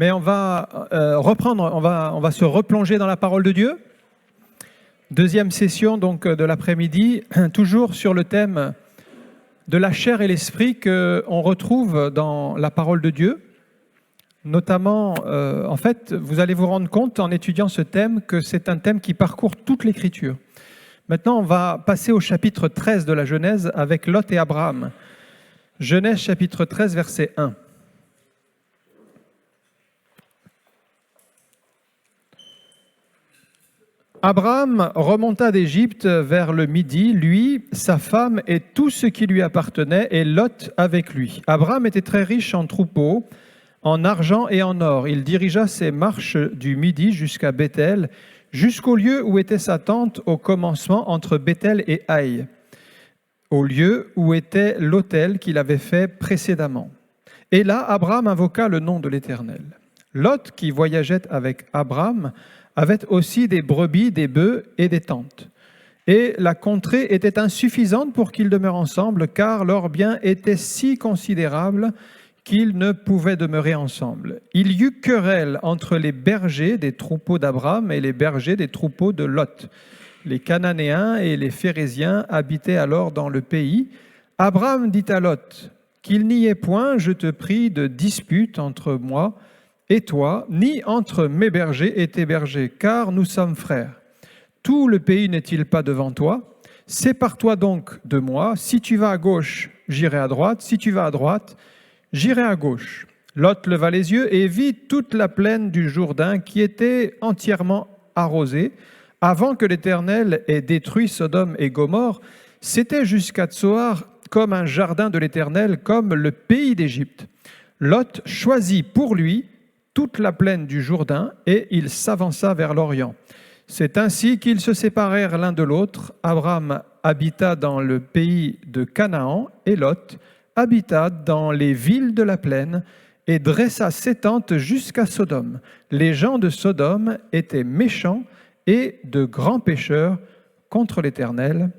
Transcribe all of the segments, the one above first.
Mais on va reprendre, on va se replonger dans la parole de Dieu. Deuxième session donc de l'après-midi, toujours sur le thème de la chair et l'esprit qu'on retrouve dans la parole de Dieu. Notamment, en fait, vous allez vous rendre compte en étudiant ce thème que c'est un thème qui parcourt toute l'Écriture. Maintenant, on va passer au chapitre 13 de la Genèse avec Lot et Abraham. Genèse chapitre 13, verset 1. Abraham remonta d'Égypte vers le midi, lui, sa femme et tout ce qui lui appartenait, et Lot avec lui. Abraham était très riche en troupeaux, en argent et en or. Il dirigea ses marches du midi jusqu'à Béthel, jusqu'au lieu où était sa tente au commencement entre Béthel et Haï, au lieu où était l'autel qu'il avait fait précédemment. Et là, Abraham invoqua le nom de l'Éternel. Lot, qui voyageait avec Abraham, avait aussi des brebis, des bœufs et des tentes. Et la contrée était insuffisante pour qu'ils demeurent ensemble, car leurs biens étaient si considérables qu'ils ne pouvaient demeurer ensemble. Il y eut querelle entre les bergers des troupeaux d'Abraham et les bergers des troupeaux de Lot. Les Cananéens et les Phéréziens habitaient alors dans le pays. Abraham dit à Lot, « Qu'il n'y ait point, je te prie, de dispute entre moi et toi, ni entre mes bergers et tes bergers, car nous sommes frères. Tout le pays n'est-il pas devant toi? Sépare-toi donc de moi. Si tu vas à gauche, j'irai à droite. Si tu vas à droite, j'irai à gauche. » Lot leva les yeux et vit toute la plaine du Jourdain qui était entièrement arrosée. Avant que l'Éternel ait détruit Sodome et Gomorrhe, c'était jusqu'à Tsoar comme un jardin de l'Éternel, comme le pays d'Égypte. Lot choisit pour lui toute la plaine du Jourdain, et il s'avança vers l'Orient. C'est ainsi qu'ils se séparèrent l'un de l'autre. Abraham habita dans le pays de Canaan, et Lot habita dans les villes de la plaine, et dressa ses tentes jusqu'à Sodome. Les gens de Sodome étaient méchants et de grands pécheurs contre l'Éternel.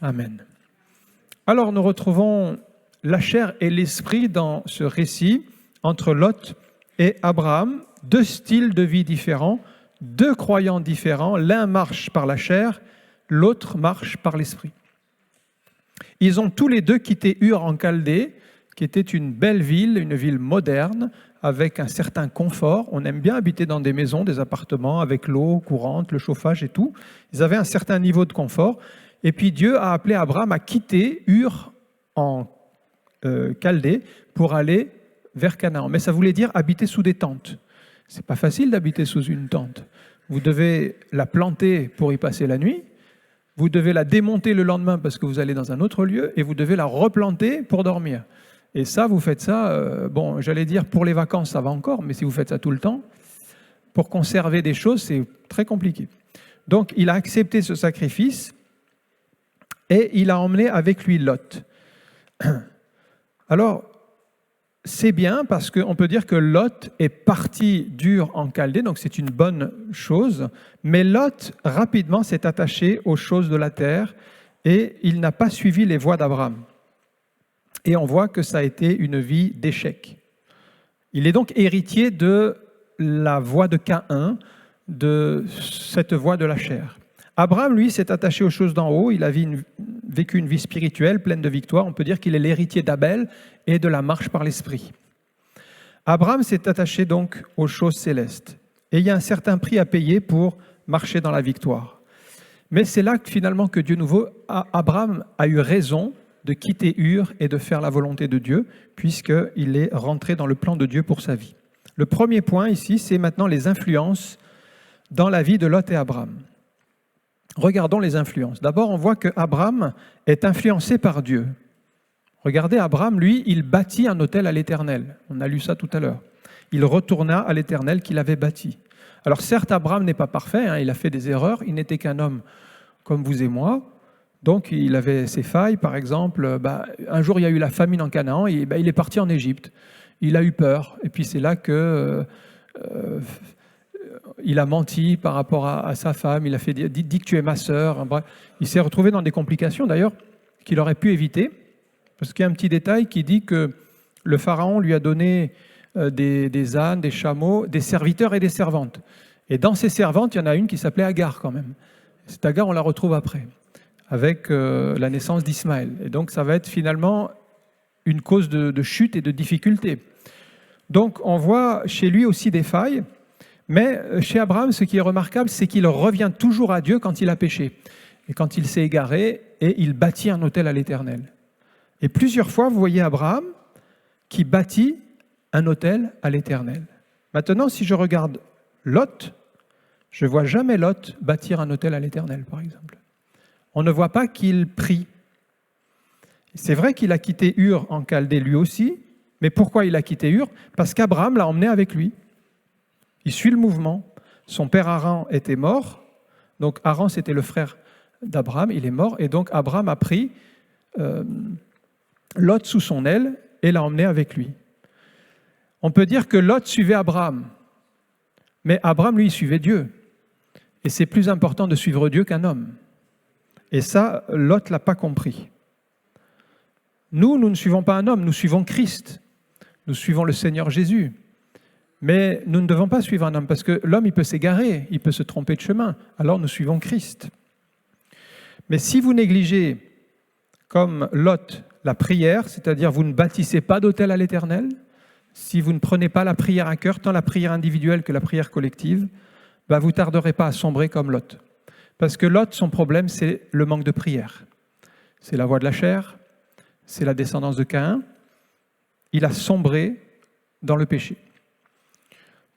Amen. Alors nous retrouvons la chair et l'esprit dans ce récit entre Lot et Abraham, deux styles de vie différents, deux croyants différents. L'un marche par la chair, l'autre marche par l'esprit. Ils ont tous les deux quitté Ur en Chaldée, qui était une belle ville, une ville moderne, avec un certain confort. On aime bien habiter dans des maisons, des appartements, avec l'eau courante, le chauffage et tout. Ils avaient un certain niveau de confort. Et puis Dieu a appelé Abraham à quitter Ur en Chaldée pour aller vers Canaan. Mais ça voulait dire habiter sous des tentes. C'est pas facile d'habiter sous une tente. Vous devez la planter pour y passer la nuit, vous devez la démonter le lendemain parce que vous allez dans un autre lieu, et vous devez la replanter pour dormir. Et ça, vous faites ça, bon, j'allais dire pour les vacances, ça va encore, mais si vous faites ça tout le temps, pour conserver des choses, c'est très compliqué. Donc, il a accepté ce sacrifice et il a emmené avec lui Lot. Alors, c'est bien parce qu'on peut dire que Lot est parti d'Ur en Chaldée, donc c'est une bonne chose, mais Lot rapidement s'est attaché aux choses de la terre et il n'a pas suivi les voies d'Abraham. Et on voit que ça a été une vie d'échec. Il est donc héritier de la voie de Caïn, de cette voie de la chair. Abraham, lui, s'est attaché aux choses d'en haut. Il a vécu une vie spirituelle pleine de victoires. On peut dire qu'il est l'héritier d'Abel et de la marche par l'esprit. Abraham s'est attaché donc aux choses célestes. Et il y a un certain prix à payer pour marcher dans la victoire. Mais c'est là que finalement que Dieu nouveau, Abraham a eu raison de quitter Ur et de faire la volonté de Dieu, puisqu'il est rentré dans le plan de Dieu pour sa vie. Le premier point ici, c'est maintenant les influences dans la vie de Lot et Abraham. Regardons les influences. D'abord, on voit qu'Abraham est influencé par Dieu. Regardez, Abraham, lui, il bâtit un autel à l'Éternel. On a lu ça tout à l'heure. Il retourna à l'Éternel qu'il avait bâti. Alors certes, Abraham n'est pas parfait, il a fait des erreurs, il n'était qu'un homme comme vous et moi, donc il avait ses failles, par exemple. Un jour, il y a eu la famine en Canaan, et il est parti en Égypte. Il a eu peur, et puis c'est là que il a menti par rapport à sa femme, il a fait dit que tu es ma sœur. Bref, il s'est retrouvé dans des complications d'ailleurs qu'il aurait pu éviter, parce qu'il y a un petit détail qui dit que le pharaon lui a donné des ânes, des chameaux, des serviteurs et des servantes. Et dans ces servantes, il y en a une qui s'appelait Agar quand même. Cette Agar, on la retrouve après, avec la naissance d'Ismaël. Et donc ça va être finalement une cause de chute et de difficulté. Donc on voit chez lui aussi des failles, mais chez Abraham, ce qui est remarquable, c'est qu'il revient toujours à Dieu quand il a péché, et quand il s'est égaré, et il bâtit un autel à l'Éternel. Et plusieurs fois, vous voyez Abraham qui bâtit un autel à l'Éternel. Maintenant, si je regarde Lot, je ne vois jamais Lot bâtir un autel à l'Éternel, par exemple. On ne voit pas qu'il prie. C'est vrai qu'il a quitté Ur en Chaldée lui aussi, mais pourquoi il a quitté Ur? Parce qu'Abraham l'a emmené avec lui. Il suit le mouvement. Son père Haran était mort, donc Haran c'était le frère d'Abraham, il est mort, et donc Abraham a pris Lot sous son aile et l'a emmené avec lui. On peut dire que Lot suivait Abraham, mais Abraham, lui, suivait Dieu. Et c'est plus important de suivre Dieu qu'un homme. Et ça, Lot ne l'a pas compris. Nous ne suivons pas un homme, nous suivons Christ. Nous suivons le Seigneur Jésus. Mais nous ne devons pas suivre un homme, parce que l'homme, il peut s'égarer, il peut se tromper de chemin. Alors nous suivons Christ. Mais si vous négligez, comme Lot, la prière, c'est-à-dire vous ne bâtissez pas d'autel à l'Éternel, si vous ne prenez pas la prière à cœur, tant la prière individuelle que la prière collective, vous ne tarderez pas à sombrer comme Lot. Parce que Lot, son problème, c'est le manque de prière. C'est la voie de la chair, c'est la descendance de Caïn. Il a sombré dans le péché.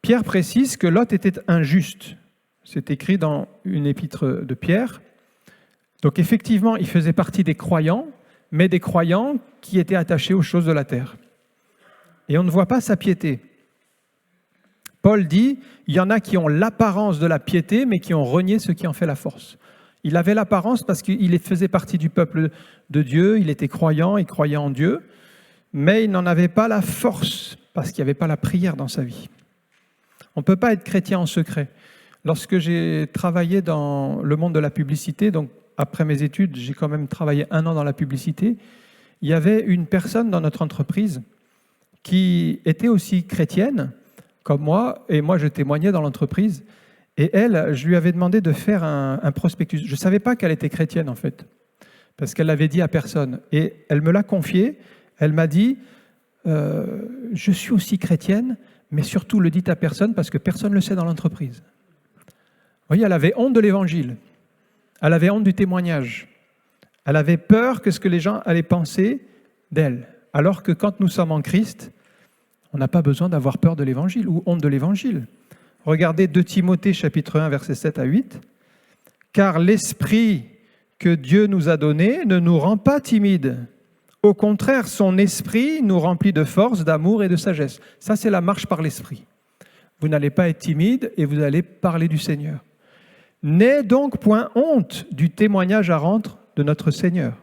Pierre précise que Lot était injuste. C'est écrit dans une épître de Pierre. Donc effectivement, il faisait partie des croyants, mais des croyants qui étaient attachés aux choses de la terre. Et on ne voit pas sa piété. Paul dit, il y en a qui ont l'apparence de la piété, mais qui ont renié ce qui en fait la force. Il avait l'apparence parce qu'il faisait partie du peuple de Dieu, il était croyant, il croyait en Dieu, mais il n'en avait pas la force, parce qu'il n'y avait pas la prière dans sa vie. On ne peut pas être chrétien en secret. Lorsque j'ai travaillé dans le monde de la publicité, donc après mes études, j'ai quand même travaillé 1 an dans la publicité, il y avait une personne dans notre entreprise qui était aussi chrétienne, comme moi, et moi je témoignais dans l'entreprise, et elle, je lui avais demandé de faire un prospectus. Je ne savais pas qu'elle était chrétienne en fait, parce qu'elle l'avait dit à personne, et elle me l'a confié, elle m'a dit, je suis aussi chrétienne, mais surtout le dites à personne, parce que personne ne le sait dans l'entreprise. Vous voyez, elle avait honte de l'évangile, elle avait honte du témoignage, elle avait peur que ce que les gens allaient penser d'elle, alors que quand nous sommes en Christ, on n'a pas besoin d'avoir peur de l'évangile ou honte de l'évangile. Regardez 2 Timothée chapitre 1, versets 7 à 8. « Car l'esprit que Dieu nous a donné ne nous rend pas timides. Au contraire, son esprit nous remplit de force, d'amour et de sagesse. » Ça, c'est la marche par l'esprit. Vous n'allez pas être timide et vous allez parler du Seigneur. « N'aie donc point honte du témoignage à rendre de notre Seigneur,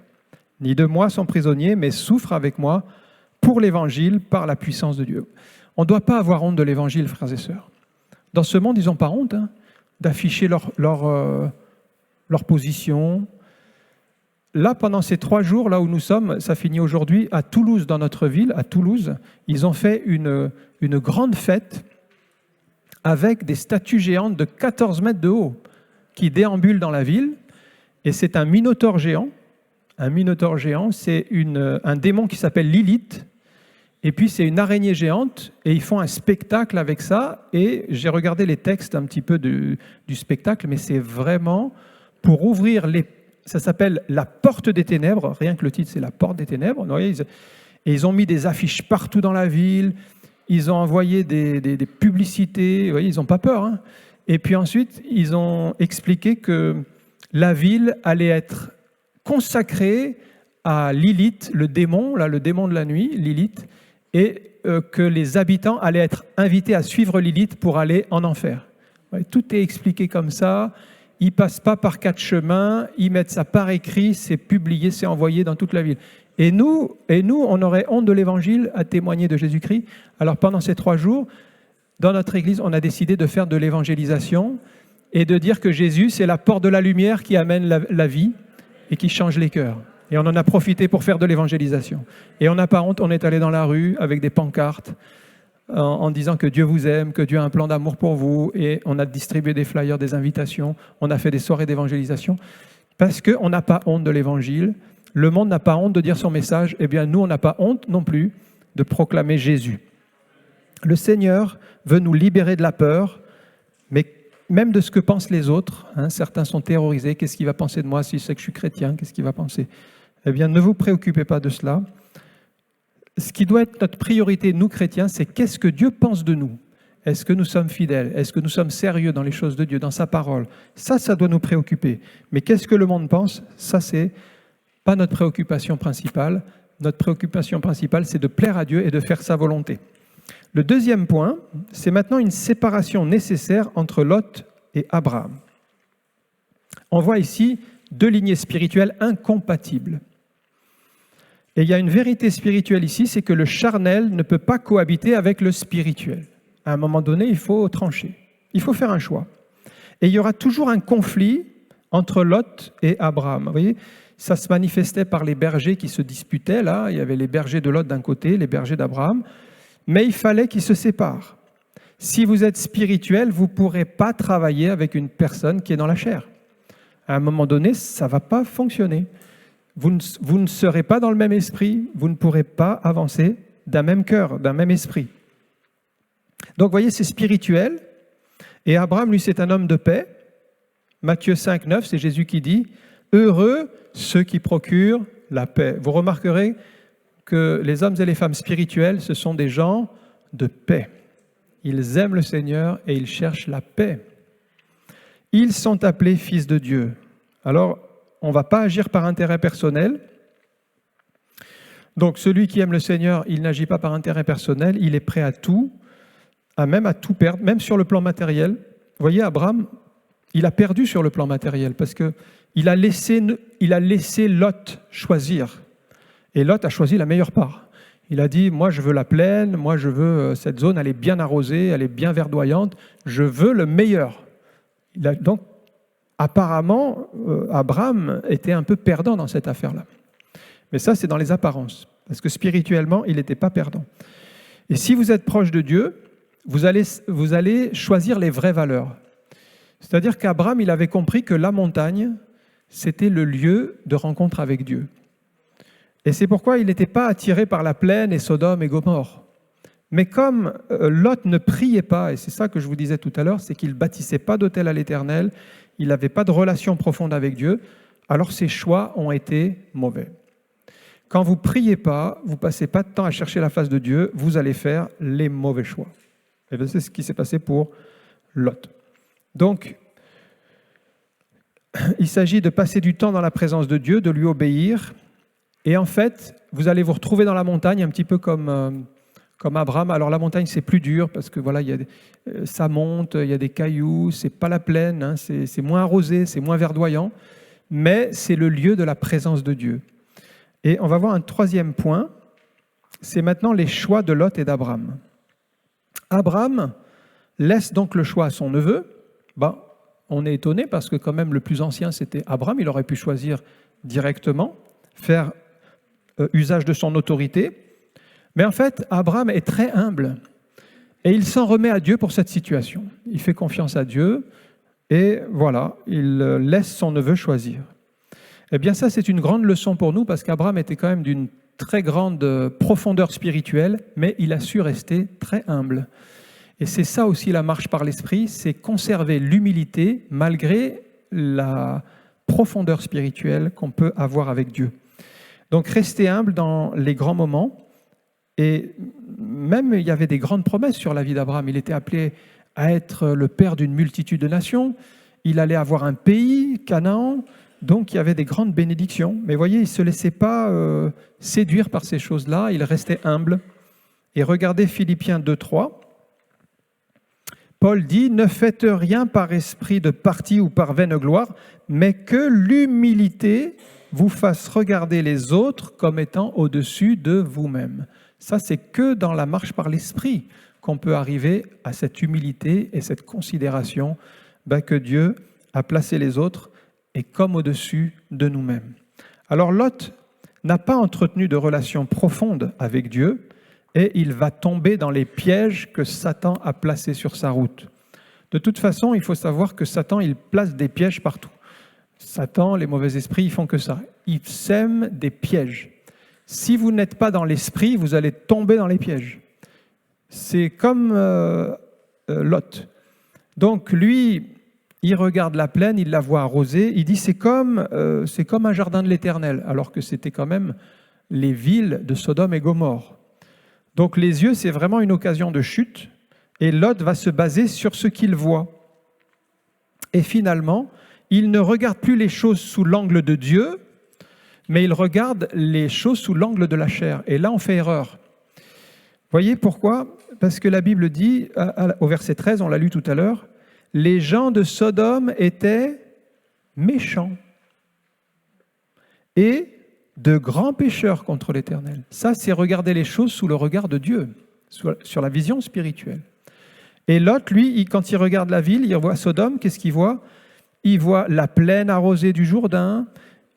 ni de moi son prisonnier, mais souffre avec moi pour l'Évangile par la puissance de Dieu. » On ne doit pas avoir honte de l'Évangile, frères et sœurs. Dans ce monde, ils n'ont pas honte d'afficher leur position. Là, pendant ces 3 jours, là où nous sommes, ça finit aujourd'hui, à Toulouse, dans notre ville, à Toulouse, ils ont fait une grande fête avec des statues géantes de 14 mètres de haut qui déambulent dans la ville. Et c'est un minotaure géant. Un minotaure géant, c'est un démon qui s'appelle Lilith. Et puis c'est une araignée géante et ils font un spectacle avec ça. Et j'ai regardé les textes un petit peu du spectacle, mais c'est vraiment pour ouvrir ça s'appelle la porte des ténèbres. Rien que le titre, c'est la porte des ténèbres. Et ils ont mis des affiches partout dans la ville. Ils ont envoyé des publicités. Vous voyez, ils n'ont pas peur. Et puis ensuite, ils ont expliqué que la ville allait être consacrée à Lilith, le démon de la nuit, Lilith, et que les habitants allaient être invités à suivre Lilith pour aller en enfer. Ouais, tout est expliqué comme ça. Ils ne passent pas par 4 chemins, ils mettent ça par écrit, c'est publié, c'est envoyé dans toute la ville. Et nous, on aurait honte de l'évangile à témoigner de Jésus-Christ. Alors pendant ces 3 jours, dans notre église, on a décidé de faire de l'évangélisation et de dire que Jésus, c'est la porte de la lumière qui amène la vie et qui change les cœurs. Et on en a profité pour faire de l'évangélisation. Et on n'a pas honte, on est allé dans la rue avec des pancartes. en disant que Dieu vous aime, que Dieu a un plan d'amour pour vous, et on a distribué des flyers, des invitations, on a fait des soirées d'évangélisation, parce qu'on n'a pas honte de l'évangile. Le monde n'a pas honte de dire son message, eh bien nous, on n'a pas honte non plus de proclamer Jésus. Le Seigneur veut nous libérer de la peur, mais même de ce que pensent les autres. Certains sont terrorisés. Qu'est-ce qu'il va penser de moi si c'est que je suis chrétien? Qu'est-ce qu'il va penser? Eh bien, ne vous préoccupez pas de cela. Ce qui doit être notre priorité, nous chrétiens, c'est qu'est-ce que Dieu pense de nous? Est-ce que nous sommes fidèles? Est-ce que nous sommes sérieux dans les choses de Dieu, dans sa parole? Ça doit nous préoccuper. Mais qu'est-ce que le monde pense? Ça, c'est pas notre préoccupation principale. Notre préoccupation principale, c'est de plaire à Dieu et de faire sa volonté. Le deuxième point, c'est maintenant une séparation nécessaire entre Lot et Abraham. On voit ici deux lignées spirituelles incompatibles. Et il y a une vérité spirituelle ici, c'est que le charnel ne peut pas cohabiter avec le spirituel. À un moment donné, il faut trancher. Il faut faire un choix. Et il y aura toujours un conflit entre Lot et Abraham. Vous voyez, ça se manifestait par les bergers qui se disputaient. Là, il y avait les bergers de Lot d'un côté, les bergers d'Abraham. Mais il fallait qu'ils se séparent. Si vous êtes spirituel, vous ne pourrez pas travailler avec une personne qui est dans la chair. À un moment donné, ça ne va pas fonctionner. Vous ne serez pas dans le même esprit, vous ne pourrez pas avancer d'un même cœur, d'un même esprit. Donc, vous voyez, c'est spirituel. Et Abraham, lui, c'est un homme de paix. Matthieu 5, 9, c'est Jésus qui dit « Heureux ceux qui procurent la paix ». Vous remarquerez que les hommes et les femmes spirituels, ce sont des gens de paix. Ils aiment le Seigneur et ils cherchent la paix. Ils sont appelés fils de Dieu. Alors, on ne va pas agir par intérêt personnel. Donc, celui qui aime le Seigneur, il n'agit pas par intérêt personnel, il est prêt à tout, même à tout perdre, même sur le plan matériel. Vous voyez, Abraham, il a perdu sur le plan matériel parce qu'il a laissé Lot choisir. Et Lot a choisi la meilleure part. Il a dit, moi je veux la plaine, moi je veux cette zone, elle est bien arrosée, elle est bien verdoyante, je veux le meilleur. Donc, apparemment, Abraham était un peu perdant dans cette affaire-là. Mais ça, c'est dans les apparences, parce que spirituellement, il n'était pas perdant. Et si vous êtes proche de Dieu, vous allez choisir les vraies valeurs. C'est-à-dire qu'Abraham, il avait compris que la montagne, c'était le lieu de rencontre avec Dieu. Et c'est pourquoi il n'était pas attiré par la plaine et Sodome et Gomorrhe. Mais comme Lot ne priait pas, et c'est ça que je vous disais tout à l'heure, c'est qu'il ne bâtissait pas d'autel à l'Éternel, il n'avait pas de relation profonde avec Dieu, alors ses choix ont été mauvais. Quand vous ne priez pas, vous ne passez pas de temps à chercher la face de Dieu, vous allez faire les mauvais choix. Et bien, c'est ce qui s'est passé pour Lot. Donc, il s'agit de passer du temps dans la présence de Dieu, de lui obéir. Et en fait, vous allez vous retrouver dans la montagne, un petit peu comme Abraham. Alors la montagne, c'est plus dur parce que voilà, ça monte, il y a des cailloux, c'est pas la plaine, c'est moins arrosé, c'est moins verdoyant, mais c'est le lieu de la présence de Dieu. Et on va voir un troisième point, c'est maintenant les choix de Lot et d'Abraham. Abraham laisse donc le choix à son neveu. On est étonné parce que quand même le plus ancien, c'était Abraham, il aurait pu choisir directement, faire usage de son autorité. Mais en fait, Abraham est très humble et il s'en remet à Dieu pour cette situation. Il fait confiance à Dieu et voilà, il laisse son neveu choisir. Eh bien ça, c'est une grande leçon pour nous parce qu'Abraham était quand même d'une très grande profondeur spirituelle, mais il a su rester très humble. Et c'est ça aussi la marche par l'esprit, c'est conserver l'humilité malgré la profondeur spirituelle qu'on peut avoir avec Dieu. Donc rester humble dans les grands moments. Et même, il y avait des grandes promesses sur la vie d'Abraham. Il était appelé à être le père d'une multitude de nations. Il allait avoir un pays, Canaan. Donc, il y avait des grandes bénédictions. Mais voyez, il ne se laissait pas séduire par ces choses-là. Il restait humble. Et regardez Philippiens 2:3. Paul dit « Ne faites rien par esprit de parti ou par vaine gloire, mais que l'humilité vous fasse regarder les autres comme étant au-dessus de vous-même. » Ça, c'est que dans la marche par l'esprit qu'on peut arriver à cette humilité et cette considération que Dieu a placé les autres et comme au-dessus de nous-mêmes. Alors Lot n'a pas entretenu de relation profonde avec Dieu, et il va tomber dans les pièges que Satan a placés sur sa route. De toute façon, il faut savoir que Satan, il place des pièges partout. Satan, les mauvais esprits, ils font que ça. Ils sèment des pièges. Si vous n'êtes pas dans l'esprit, vous allez tomber dans les pièges. C'est comme Lot. Donc lui, il regarde la plaine, il la voit arrosée, il dit c'est comme un jardin de l'Éternel, alors que c'était quand même les villes de Sodome et Gomorrhe. Donc les yeux, c'est vraiment une occasion de chute, et Lot va se baser sur ce qu'il voit. Et finalement, il ne regarde plus les choses sous l'angle de Dieu, mais il regarde les choses sous l'angle de la chair. Et là, on fait erreur. Voyez pourquoi? Parce que la Bible dit, au verset 13, on l'a lu tout à l'heure, « Les gens de Sodome étaient méchants et de grands pécheurs contre l'Éternel. » Ça, c'est regarder les choses sous le regard de Dieu, sur la vision spirituelle. Et Lot, lui, quand il regarde la ville, il voit Sodome, qu'est-ce qu'il voit? Il voit la plaine arrosée du Jourdain,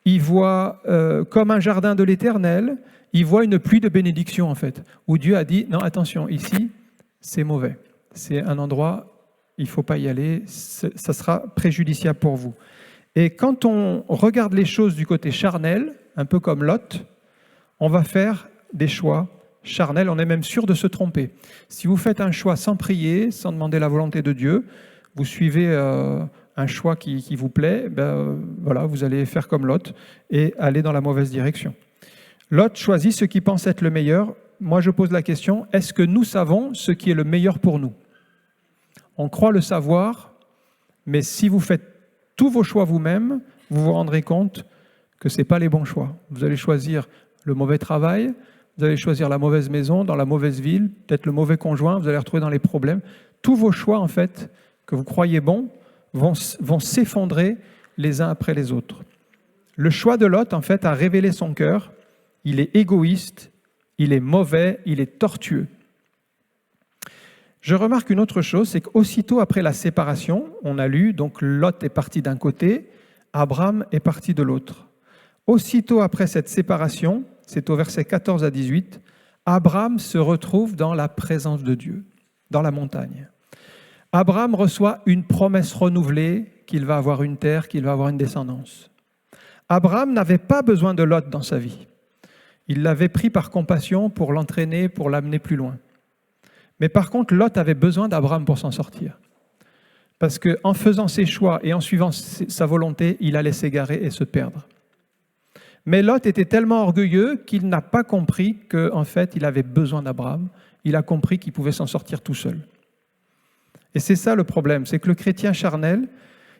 il voit comme un jardin de l'Éternel, il voit une pluie de bénédiction en fait, où Dieu a dit, non attention, ici c'est mauvais, c'est un endroit, il ne faut pas y aller, ça sera préjudiciable pour vous. Et quand on regarde les choses du côté charnel, un peu comme Lot, on va faire des choix charnels, on est même sûr de se tromper. Si vous faites un choix sans prier, sans demander la volonté de Dieu, vous suivez un choix qui vous plaît, voilà, vous allez faire comme Lot et aller dans la mauvaise direction. Lot choisit ce qui pense être le meilleur. Moi, je pose la question, est-ce que nous savons ce qui est le meilleur pour nous? On croit le savoir, mais si vous faites tous vos choix vous-même, vous vous rendrez compte que ce n'est pas les bons choix. Vous allez choisir le mauvais travail, vous allez choisir la mauvaise maison, dans la mauvaise ville, peut-être le mauvais conjoint, vous allez retrouver dans les problèmes. Tous vos choix, en fait, que vous croyez bons, vont s'effondrer les uns après les autres. Le choix de Lot, en fait, a révélé son cœur. Il est égoïste, il est mauvais, il est tortueux. Je remarque une autre chose, c'est qu'aussitôt après la séparation, on a lu, donc Lot est parti d'un côté, Abraham est parti de l'autre. Aussitôt après cette séparation, c'est au verset 14 à 18, Abraham se retrouve dans la présence de Dieu, dans la montagne. Abraham reçoit une promesse renouvelée qu'il va avoir une terre, qu'il va avoir une descendance. Abraham n'avait pas besoin de Lot dans sa vie. Il l'avait pris par compassion pour l'entraîner, pour l'amener plus loin. Mais par contre, Lot avait besoin d'Abraham pour s'en sortir. Parce qu'en faisant ses choix et en suivant sa volonté, il allait s'égarer et se perdre. Mais Lot était tellement orgueilleux qu'il n'a pas compris qu'en fait, il avait besoin d'Abraham. Il a compris qu'il pouvait s'en sortir tout seul. Et c'est ça le problème, c'est que le chrétien charnel,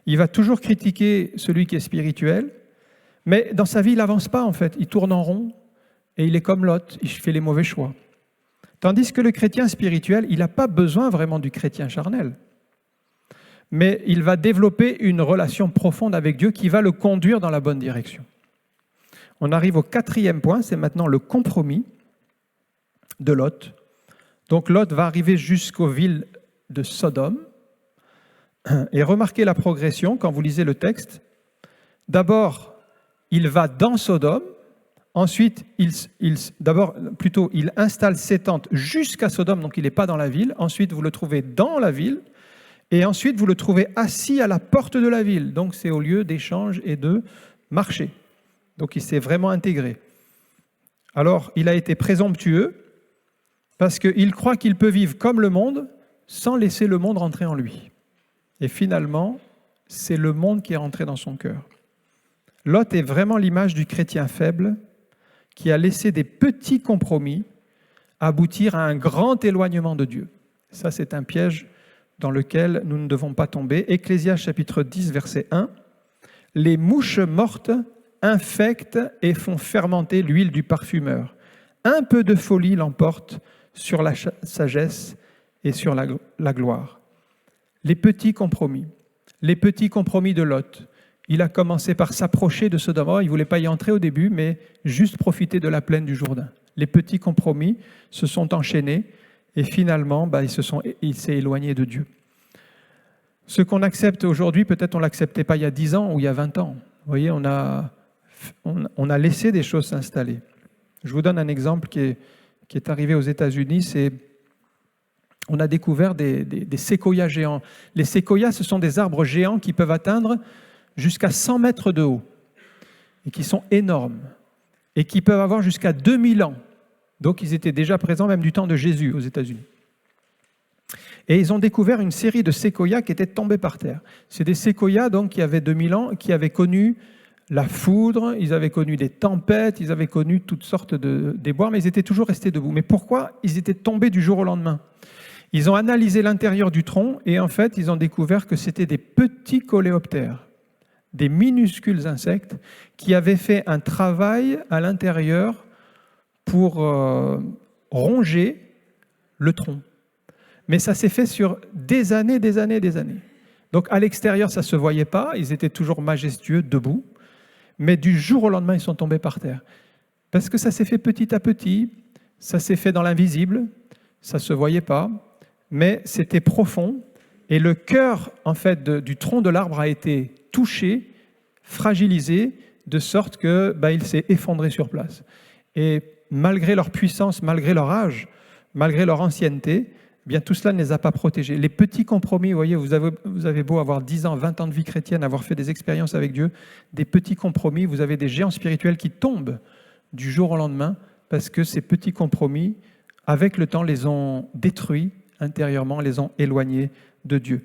il va toujours critiquer celui qui est spirituel, mais dans sa vie, il n'avance pas en fait. Il tourne en rond et il est comme Lot, il fait les mauvais choix. Tandis que le chrétien spirituel, il n'a pas besoin vraiment du chrétien charnel. Mais il va développer une relation profonde avec Dieu qui va le conduire dans la bonne direction. On arrive au 4e point, c'est maintenant le compromis de Lot. Donc Lot va arriver jusqu'aux villes de Sodome. Et remarquez la progression quand vous lisez le texte. D'abord, il va dans Sodome. Ensuite, il installe ses tentes jusqu'à Sodome, donc il n'est pas dans la ville. Ensuite, vous le trouvez dans la ville. Et ensuite, vous le trouvez assis à la porte de la ville. Donc, c'est au lieu d'échange et de marché. Donc, il s'est vraiment intégré. Alors, il a été présomptueux parce qu'il croit qu'il peut vivre comme le monde sans laisser le monde rentrer en lui. Et finalement, c'est le monde qui est rentré dans son cœur. Lot est vraiment l'image du chrétien faible qui a laissé des petits compromis aboutir à un grand éloignement de Dieu. Ça, c'est un piège dans lequel nous ne devons pas tomber. Ecclésiaste chapitre 10, verset 1. « Les mouches mortes infectent et font fermenter l'huile du parfumeur. Un peu de folie l'emporte sur la sagesse et sur la gloire. » Les petits compromis de Lot. Il a commencé par s'approcher de Sodome. Il ne voulait pas y entrer au début, mais juste profiter de la plaine du Jourdain. Les petits compromis se sont enchaînés et finalement, il s'est éloigné de Dieu. Ce qu'on accepte aujourd'hui, peut-être on ne l'acceptait pas il y a 10 ans ou il y a 20 ans. Vous voyez, on a laissé des choses s'installer. Je vous donne un exemple qui est qui est arrivé aux États-Unis, on a découvert des séquoias géants. Les séquoias, ce sont des arbres géants qui peuvent atteindre jusqu'à 100 mètres de haut et qui sont énormes et qui peuvent avoir jusqu'à 2000 ans. Donc, ils étaient déjà présents même du temps de Jésus aux États-Unis. Et ils ont découvert une série de séquoias qui étaient tombés par terre. C'est des séquoias donc, qui avaient 2000 ans, qui avaient connu la foudre, ils avaient connu des tempêtes, ils avaient connu toutes sortes de déboires, mais ils étaient toujours restés debout. Mais pourquoi ils étaient tombés du jour au lendemain? Ils ont analysé l'intérieur du tronc et en fait, ils ont découvert que c'était des petits coléoptères, des minuscules insectes qui avaient fait un travail à l'intérieur pour ronger le tronc. Mais ça s'est fait sur des années. Donc à l'extérieur, ça ne se voyait pas, ils étaient toujours majestueux, debout, mais du jour au lendemain, ils sont tombés par terre. Parce que ça s'est fait petit à petit, ça s'est fait dans l'invisible, ça ne se voyait pas, mais c'était profond, et le cœur en fait, du tronc de l'arbre a été touché, fragilisé, de sorte que il s'est effondré sur place. Et malgré leur puissance, malgré leur âge, malgré leur ancienneté, bien tout cela ne les a pas protégés. Les petits compromis, vous voyez, vous avez beau avoir 10 ans, 20 ans de vie chrétienne, avoir fait des expériences avec Dieu, des petits compromis, vous avez des géants spirituels qui tombent du jour au lendemain parce que ces petits compromis, avec le temps, les ont détruits intérieurement, les ont éloignés de Dieu.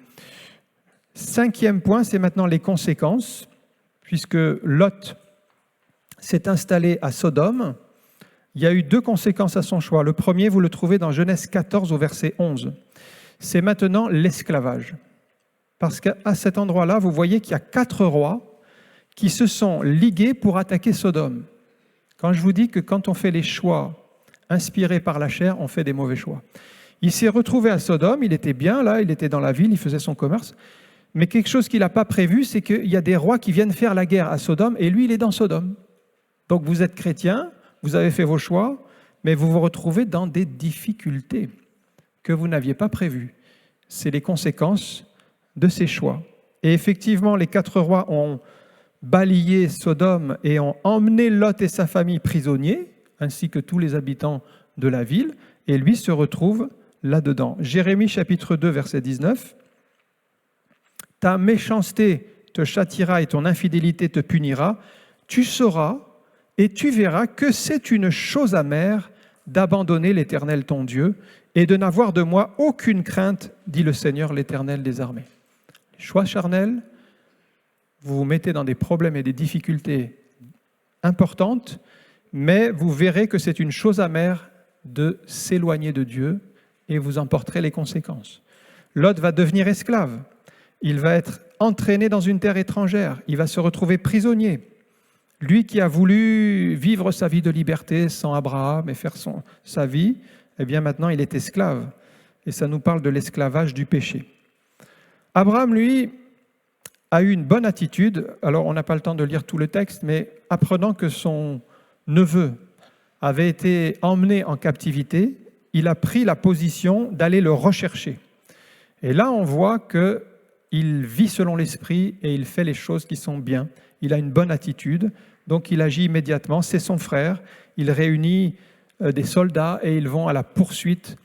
5e point, c'est maintenant les conséquences, puisque Lot s'est installé à Sodome. Il y a eu 2 conséquences à son choix. Le premier, vous le trouvez dans Genèse 14 au verset 11. C'est maintenant l'esclavage. Parce qu'à cet endroit-là, vous voyez qu'il y a 4 rois qui se sont ligués pour attaquer Sodome. Quand je vous dis que quand on fait les choix inspirés par la chair, on fait des mauvais choix. Il s'est retrouvé à Sodome, il était bien là, il était dans la ville, il faisait son commerce. Mais quelque chose qu'il n'a pas prévu, c'est qu'il y a des rois qui viennent faire la guerre à Sodome et lui, il est dans Sodome. Donc vous êtes chrétien, vous avez fait vos choix, mais vous vous retrouvez dans des difficultés que vous n'aviez pas prévues. C'est les conséquences de ces choix. Et effectivement, les 4 rois ont balayé Sodome et ont emmené Lot et sa famille prisonniers, ainsi que tous les habitants de la ville, et lui se retrouve là-dedans. Jérémie chapitre 2, verset 19. « Ta méchanceté te châtiera et ton infidélité te punira. Tu sauras et tu verras que c'est une chose amère d'abandonner l'Éternel ton Dieu et de n'avoir de moi aucune crainte, dit le Seigneur l'Éternel des armées. » Les choix charnels, vous vous mettez dans des problèmes et des difficultés importantes, mais vous verrez que c'est une chose amère de s'éloigner de Dieu et vous en porterez les conséquences. Lot va devenir esclave, il va être entraîné dans une terre étrangère, il va se retrouver prisonnier. Lui qui a voulu vivre sa vie de liberté sans Abraham et faire sa vie, eh bien maintenant il est esclave. Et ça nous parle de l'esclavage du péché. Abraham, lui, a eu une bonne attitude. Alors on n'a pas le temps de lire tout le texte, mais apprenant que son neveu avait été emmené en captivité, il a pris la position d'aller le rechercher. Et là, on voit qu'il vit selon l'esprit et il fait les choses qui sont bien. Il a une bonne attitude, donc il agit immédiatement. C'est son frère, il réunit des soldats et ils vont à la poursuite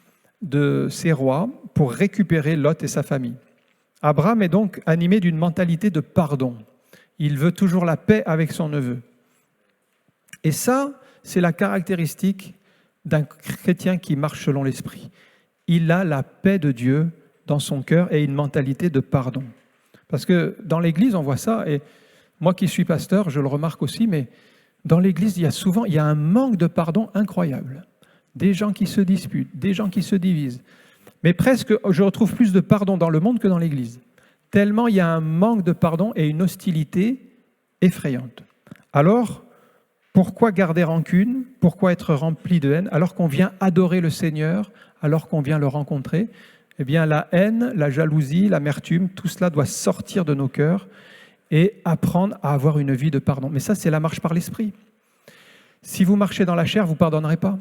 de ces rois pour récupérer Lot et sa famille. Abraham est donc animé d'une mentalité de pardon. Il veut toujours la paix avec son neveu. Et ça, c'est la caractéristique d'un chrétien qui marche selon l'esprit. Il a la paix de Dieu dans son cœur et une mentalité de pardon. Parce que dans l'Église, on voit ça, et moi qui suis pasteur, je le remarque aussi, mais dans l'Église, il y a un manque de pardon incroyable. Des gens qui se disputent, des gens qui se divisent. Mais presque, je retrouve plus de pardon dans le monde que dans l'Église. Tellement il y a un manque de pardon et une hostilité effrayante. Alors, pourquoi garder rancune? Pourquoi être rempli de haine alors qu'on vient adorer le Seigneur, alors qu'on vient le rencontrer? Eh bien, la haine, la jalousie, l'amertume, tout cela doit sortir de nos cœurs et apprendre à avoir une vie de pardon. Mais ça, c'est la marche par l'esprit. Si vous marchez dans la chair, vous ne pardonnerez pas.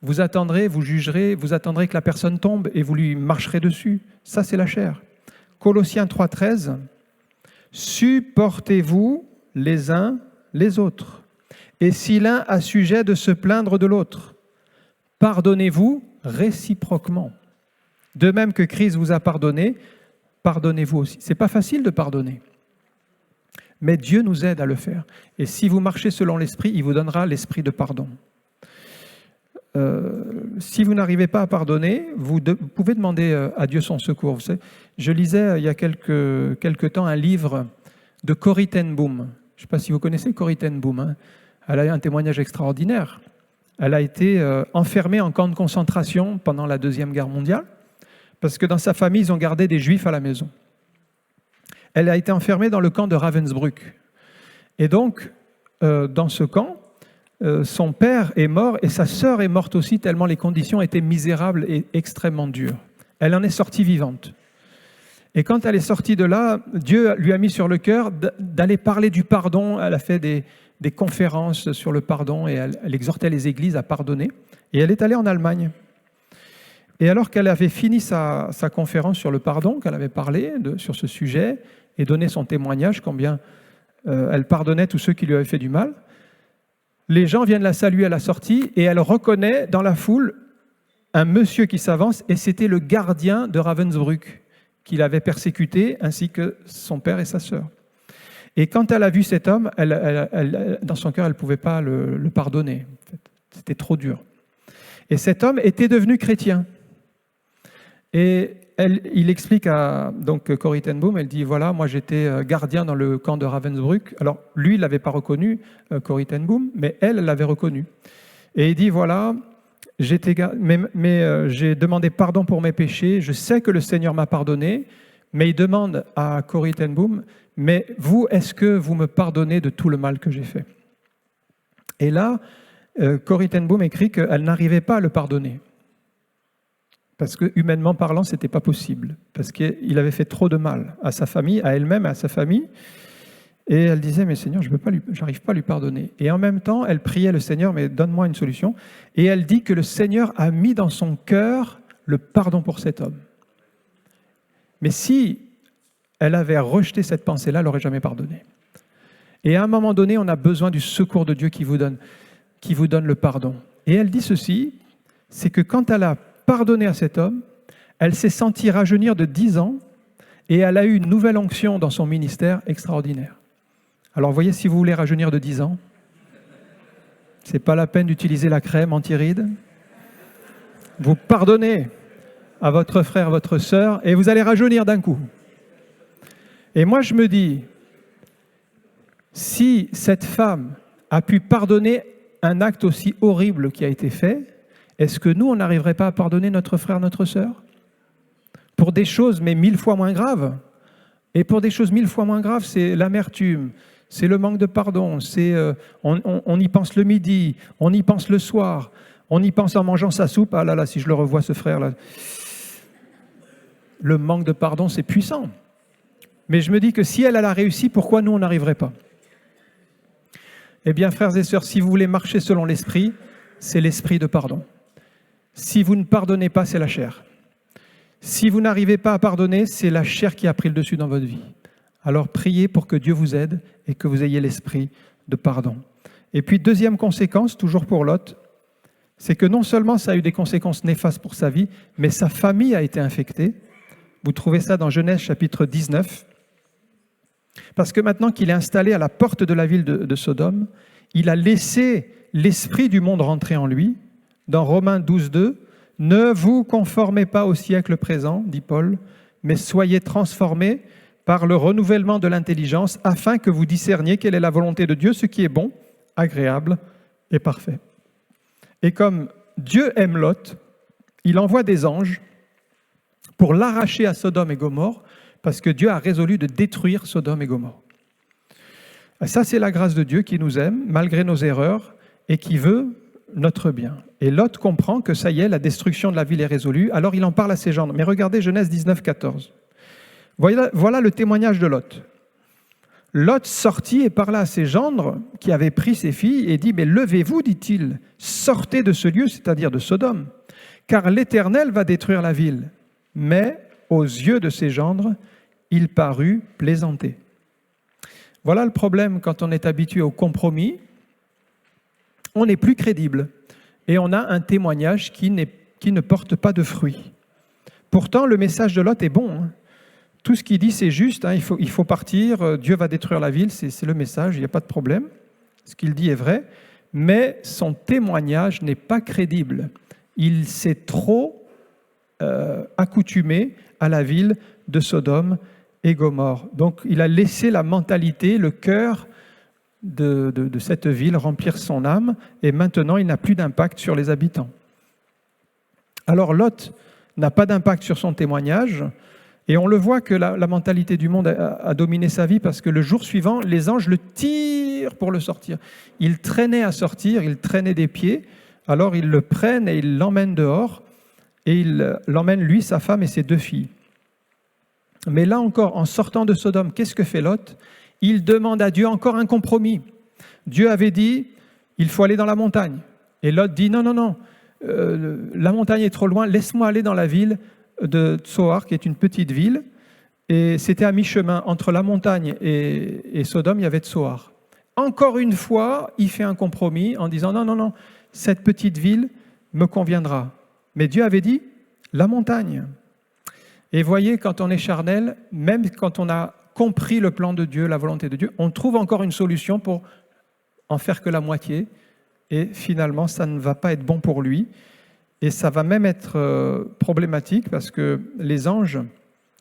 Vous attendrez, vous jugerez, vous attendrez que la personne tombe et vous lui marcherez dessus. Ça, c'est la chair. Colossiens 3,13 « Supportez-vous les uns les autres. Et si l'un a sujet de se plaindre de l'autre, pardonnez-vous réciproquement. De même que Christ vous a pardonné, pardonnez-vous aussi. Ce n'est pas facile de pardonner, mais Dieu nous aide à le faire. Et si vous marchez selon l'Esprit, il vous donnera l'esprit de pardon. Si vous n'arrivez pas à pardonner, vous pouvez demander à Dieu son secours. Vous savez, je lisais il y a quelque temps un livre de Corrie ten Boom. Je ne sais pas si vous connaissez Corrie ten Boom. Hein. Elle a eu un témoignage extraordinaire. Elle a été enfermée en camp de concentration pendant la Deuxième Guerre mondiale, parce que dans sa famille, ils ont gardé des Juifs à la maison. Elle a été enfermée dans le camp de Ravensbrück. Et donc, dans ce camp, son père est mort et sa sœur est morte aussi, tellement les conditions étaient misérables et extrêmement dures. Elle en est sortie vivante. Et quand elle est sortie de là, Dieu lui a mis sur le cœur d'aller parler du pardon. Elle a fait des conférences sur le pardon et elle exhortait les églises à pardonner. Et elle est allée en Allemagne. Et alors qu'elle avait fini sa conférence sur le pardon, qu'elle avait parlé sur ce sujet et donné son témoignage, combien elle pardonnait tous ceux qui lui avaient fait du mal, les gens viennent la saluer à la sortie et elle reconnaît dans la foule un monsieur qui s'avance et c'était le gardien de Ravensbrück qui l'avait persécuté ainsi que son père et sa sœur. Et quand elle a vu cet homme, dans son cœur, elle ne pouvait pas le pardonner. En fait, c'était trop dur. Et cet homme était devenu chrétien. Et il explique à Corrie ten Boom, elle dit, voilà, moi j'étais gardien dans le camp de Ravensbrück. Alors lui, il ne l'avait pas reconnu, Corrie ten Boom, mais elle l'avait reconnu. Et il dit, voilà, j'ai demandé pardon pour mes péchés, je sais que le Seigneur m'a pardonné, mais il demande à Corrie ten Boom, mais vous, est-ce que vous me pardonnez de tout le mal que j'ai fait? Et là, Corrie ten Boom écrit qu'elle n'arrivait pas à le pardonner. Parce que, humainement parlant, ce n'était pas possible. Parce qu'il avait fait trop de mal à sa famille, à elle-même, à sa famille. Et elle disait, mais Seigneur, je n'arrive pas à lui pardonner. Et en même temps, elle priait le Seigneur, mais donne-moi une solution. Et elle dit que le Seigneur a mis dans son cœur le pardon pour cet homme. Mais si elle avait rejeté cette pensée-là, elle n'aurait jamais pardonné. Et à un moment donné, on a besoin du secours de Dieu qui vous donne le pardon. Et elle dit ceci, c'est que quand elle a pardonné à cet homme, elle s'est sentie rajeunir de 10 ans et elle a eu une nouvelle onction dans son ministère extraordinaire. Alors, vous voyez, si vous voulez rajeunir de 10 ans, ce n'est pas la peine d'utiliser la crème anti-rides. Vous pardonnez à votre frère, votre sœur, et vous allez rajeunir d'un coup. Et moi, je me dis, si cette femme a pu pardonner un acte aussi horrible qui a été fait, est-ce que nous, on n'arriverait pas à pardonner notre frère, notre sœur? Pour des choses, mais 1000 fois moins graves. Et pour des choses 1000 fois moins graves, c'est l'amertume, c'est le manque de pardon, on y pense le midi, on y pense le soir, on y pense en mangeant sa soupe. Ah là là, si je le revois, ce frère-là. Le manque de pardon, c'est puissant. Mais je me dis que si elle a réussi, pourquoi nous, on n'arriverait pas? Eh bien, frères et sœurs, si vous voulez marcher selon l'esprit, c'est l'esprit de pardon. Si vous ne pardonnez pas, c'est la chair. Si vous n'arrivez pas à pardonner, c'est la chair qui a pris le dessus dans votre vie. Alors priez pour que Dieu vous aide et que vous ayez l'esprit de pardon. Et puis deuxième conséquence, toujours pour Lot, c'est que non seulement ça a eu des conséquences néfastes pour sa vie, mais sa famille a été infectée. Vous trouvez ça dans Genèse chapitre 19. Parce que maintenant qu'il est installé à la porte de la ville de Sodome, il a laissé l'esprit du monde rentrer en lui. Dans Romains 12, 2, « Ne vous conformez pas au siècle présent, dit Paul, mais soyez transformés par le renouvellement de l'intelligence, afin que vous discerniez quelle est la volonté de Dieu, ce qui est bon, agréable et parfait. » Et comme Dieu aime Lot, il envoie des anges pour l'arracher à Sodome et Gomorrhe, parce que Dieu a résolu de détruire Sodome et Gomorrhe. Ça, c'est la grâce de Dieu qui nous aime, malgré nos erreurs, et qui veut notre bien. Et Lot comprend que ça y est, la destruction de la ville est résolue, alors il en parle à ses gendres. Mais regardez Genèse 19, 14. Voilà le témoignage de Lot. Lot sortit et parla à ses gendres qui avaient pris ses filles et dit « Mais levez-vous, dit-il, sortez de ce lieu, c'est-à-dire de Sodome, car l'Éternel va détruire la ville. » Mais aux yeux de ses gendres, il parut plaisanter. Voilà le problème quand on est habitué au compromis. On n'est plus crédible. et on a un témoignage qui ne porte pas de fruits. Pourtant, le message de Lot est bon, hein. Tout ce qu'il dit, c'est juste, hein. Il faut partir, Dieu va détruire la ville, c'est le message, il n'y a pas de problème. Ce qu'il dit est vrai, mais son témoignage n'est pas crédible. Il s'est trop accoutumé à la ville de Sodome et Gomorrhe. Donc, il a laissé la mentalité, le cœur de cette ville remplir son âme, et maintenant, il n'a plus d'impact sur les habitants. Alors, Lot n'a pas d'impact sur son témoignage, et on le voit que la mentalité du monde a dominé sa vie, parce que le jour suivant, les anges le tirent pour le sortir. Il traînait à sortir, il traînait des pieds, alors ils le prennent et ils l'emmènent dehors, et ils l'emmènent, lui, sa femme et ses 2 filles. Mais là encore, en sortant de Sodome, qu'est-ce que fait Lot? Il demande à Dieu encore un compromis. Dieu avait dit, il faut aller dans la montagne. Et Lot dit, non, la montagne est trop loin, laisse-moi aller dans la ville de Tsoar, qui est une petite ville. Et c'était à mi-chemin entre la montagne et Sodome, il y avait Tsoar. Encore une fois, il fait un compromis en disant, non, cette petite ville me conviendra. Mais Dieu avait dit, la montagne. Et voyez, quand on est charnel, même quand on a compris le plan de Dieu, la volonté de Dieu, on trouve encore une solution pour en faire que la moitié. Et finalement, ça ne va pas être bon pour lui. Et ça va même être problématique parce que les anges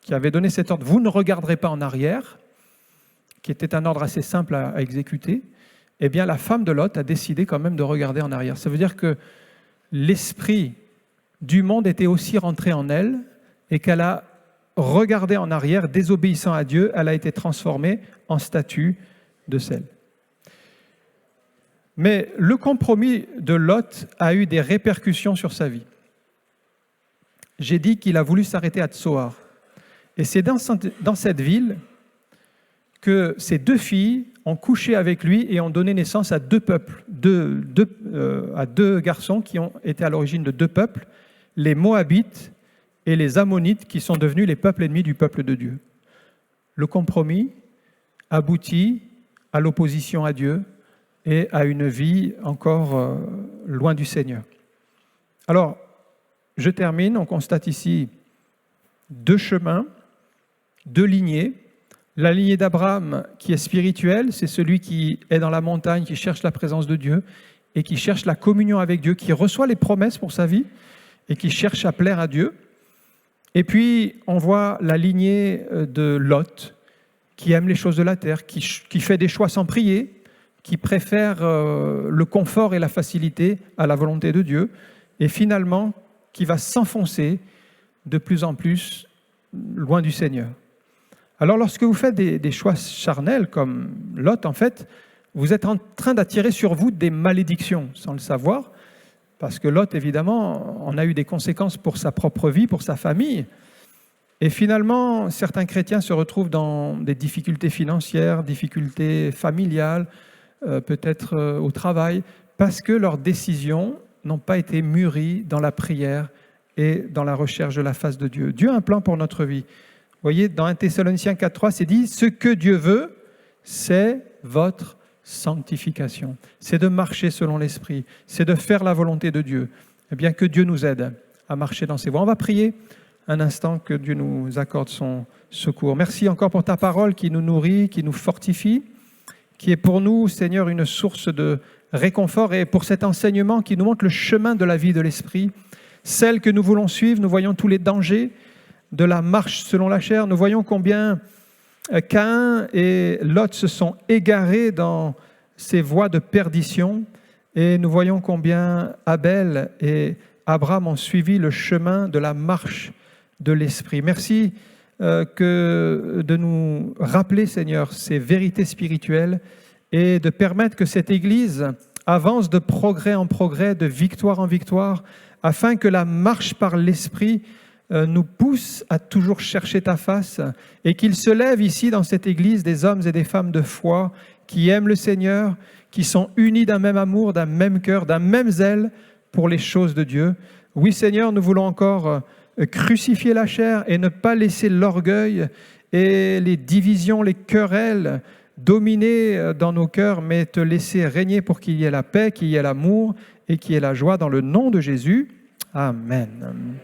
qui avaient donné cet ordre, vous ne regarderez pas en arrière, qui était un ordre assez simple à exécuter, eh bien la femme de Lot a décidé quand même de regarder en arrière. Ça veut dire que l'esprit du monde était aussi rentré en elle et qu'elle a regardé en arrière, désobéissant à Dieu, elle a été transformée en statue de sel. Mais le compromis de Lot a eu des répercussions sur sa vie. J'ai dit qu'il a voulu s'arrêter à Tsoar. Et c'est dans cette ville que ses 2 filles ont couché avec lui et ont donné naissance à 2 peuples, à 2 garçons qui ont été à l'origine de 2 peuples, les Moabites et les Ammonites, qui sont devenus les peuples ennemis du peuple de Dieu. Le compromis aboutit à l'opposition à Dieu et à une vie encore loin du Seigneur. Alors, je termine, on constate ici 2 chemins, 2 lignées. La lignée d'Abraham qui est spirituelle, c'est celui qui est dans la montagne, qui cherche la présence de Dieu et qui cherche la communion avec Dieu, qui reçoit les promesses pour sa vie et qui cherche à plaire à Dieu. Et puis, on voit la lignée de Lot, qui aime les choses de la terre, qui fait des choix sans prier, qui préfère le confort et la facilité à la volonté de Dieu, et finalement, qui va s'enfoncer de plus en plus loin du Seigneur. Alors, lorsque vous faites des choix charnels comme Lot, en fait, vous êtes en train d'attirer sur vous des malédictions, sans le savoir, parce que Lot, évidemment, en a eu des conséquences pour sa propre vie, pour sa famille. Et finalement, certains chrétiens se retrouvent dans des difficultés financières, difficultés familiales, peut-être au travail, parce que leurs décisions n'ont pas été mûries dans la prière et dans la recherche de la face de Dieu. Dieu a un plan pour notre vie. Vous voyez, dans 1 Thessaloniciens 4.3, c'est dit « Ce que Dieu veut, c'est votre sanctification. » C'est de marcher selon l'Esprit, c'est de faire la volonté de Dieu. Eh bien, que Dieu nous aide à marcher dans ses voies. On va prier un instant que Dieu nous accorde son secours. Merci encore pour ta parole qui nous nourrit, qui nous fortifie, qui est pour nous, Seigneur, une source de réconfort, et pour cet enseignement qui nous montre le chemin de la vie de l'Esprit, celle que nous voulons suivre. Nous voyons tous les dangers de la marche selon la chair. Nous voyons combien Caïn et Lot se sont égarés dans ces voies de perdition, et nous voyons combien Abel et Abraham ont suivi le chemin de la marche de l'Esprit. Merci de nous rappeler, Seigneur, ces vérités spirituelles et de permettre que cette Église avance de progrès en progrès, de victoire en victoire, afin que la marche par l'Esprit nous pousse à toujours chercher ta face, et qu'il se lève ici dans cette Église des hommes et des femmes de foi qui aiment le Seigneur, qui sont unis d'un même amour, d'un même cœur, d'un même zèle pour les choses de Dieu. Oui, Seigneur, nous voulons encore crucifier la chair et ne pas laisser l'orgueil et les divisions, les querelles dominer dans nos cœurs, mais te laisser régner pour qu'il y ait la paix, qu'il y ait l'amour et qu'il y ait la joie dans le nom de Jésus. Amen.